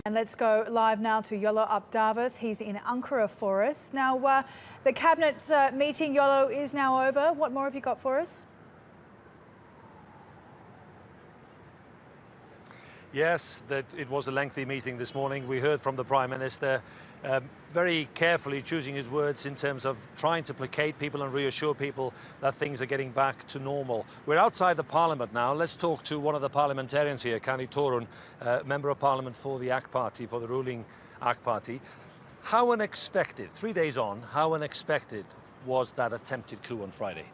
And let's go live now to Yolo Abdavath. He's in Ankara for us. Now, the cabinet meeting, Yolo, is now over. What more have you got for us? Yes, that it was a lengthy meeting this morning. We heard from the Prime Minister very carefully choosing his words in terms of trying to placate people and reassure people that things are getting back to normal. We're outside the Parliament now. Let's talk to one of the parliamentarians here, Kani Torun, Member of Parliament for the AK Party, for the ruling AK Party. How unexpected, 3 days on, how unexpected was that attempted coup on Friday?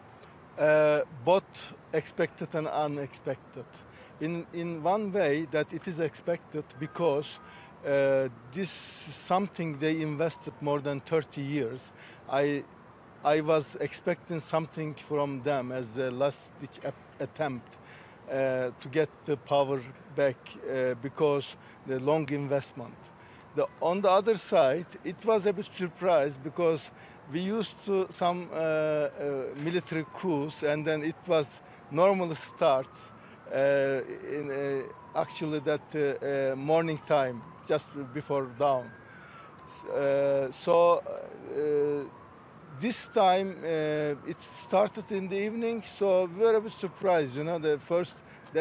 Both expected and unexpected. In one way that it is expected because this is something they invested more than 30 years. I was expecting something from them as a last-ditch attempt to get the power back because the long investment. On the other side, it was a bit surprised because we used to some military coups and then it was normal starts actually that morning time, just before dawn. This time it started in the evening, so we were a bit surprised. You know, there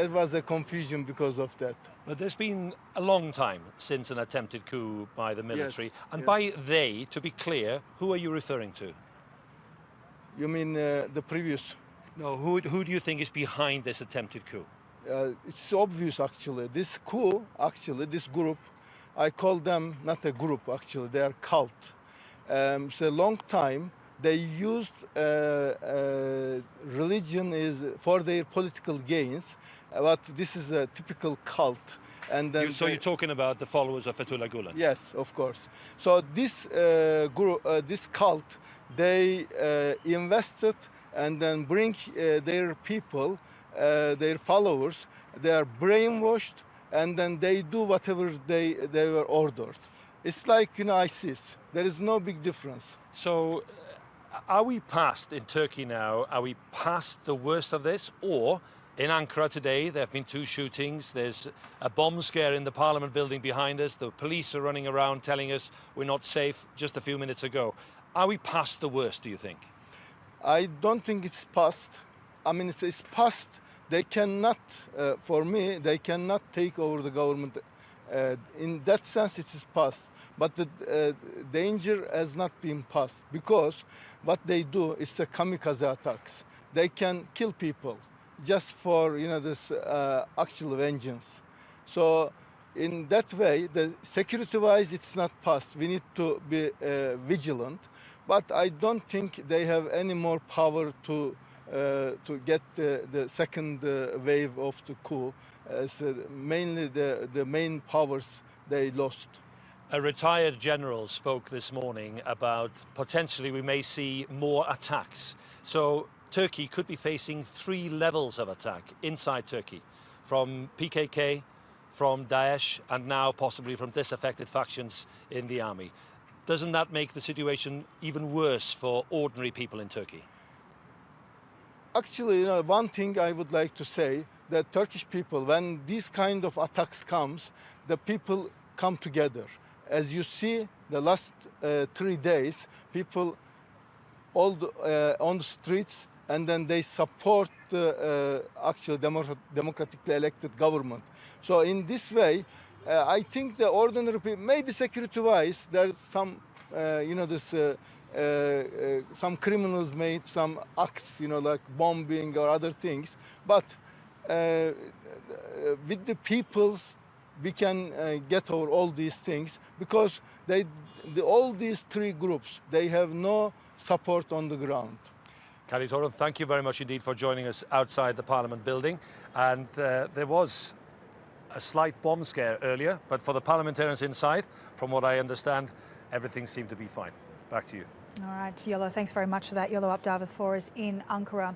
was a confusion because of that. But there's been a long time since an attempted coup by the military. Yes, and yes. By they, to be clear, who are you referring to? You mean the previous? No, who do you think is behind this attempted coup? It's obvious actually. This coup, actually, this group, I call them not a group actually, they are cult. It's a long time they used religion is for their political gains, but this is a typical cult. And then So you're talking about the followers of Fethullah Gulen? Yes, of course. So this group, this cult, they invested and then bring their people, their followers. They are brainwashed, and then they do whatever they were ordered. It's like, you know, ISIS. There is no big difference. So are we past, in Turkey now, are we past the worst of this? Or in Ankara today, there have been 2 shootings. There's a bomb scare in the Parliament building behind us. The police are running around telling us we're not safe just a few minutes ago. Are we past the worst, do you think? I don't think it's past. I mean, it's past. They cannot, for me, they cannot take over the government. In that sense, it is past. But the danger has not been past because what they do is a kamikaze attacks. They can kill people just for, you know, this actual vengeance. So in that way, the security-wise, it's not past. We need to be vigilant. But I don't think they have any more power to get the second wave of the coup. Mainly the main powers they lost. A retired general spoke this morning about potentially we may see more attacks. So Turkey could be facing 3 levels of attack inside Turkey, from PKK, from Daesh, and now possibly from disaffected factions in the army. Doesn't that make the situation even worse for ordinary people in Turkey? Actually, you know, one thing I would like to say, that Turkish people, when these kind of attacks comes, the people come together. As you see, the last 3 days, people all on the streets, and then they support the actual democratically elected government. So in this way, I think the ordinary people, maybe security-wise, there's some, you know, this some criminals made some acts, you know, like bombing or other things. But with the peoples, we can get over all these things because all these 3 groups, they have no support on the ground. Kani Torun, thank you very much indeed for joining us outside the Parliament building. And there was a slight bomb scare earlier, but for the parliamentarians inside, from what I understand, everything seemed to be fine. Back to you. All right, Yolo, thanks very much for that. Yolo Abdavath for us in Ankara.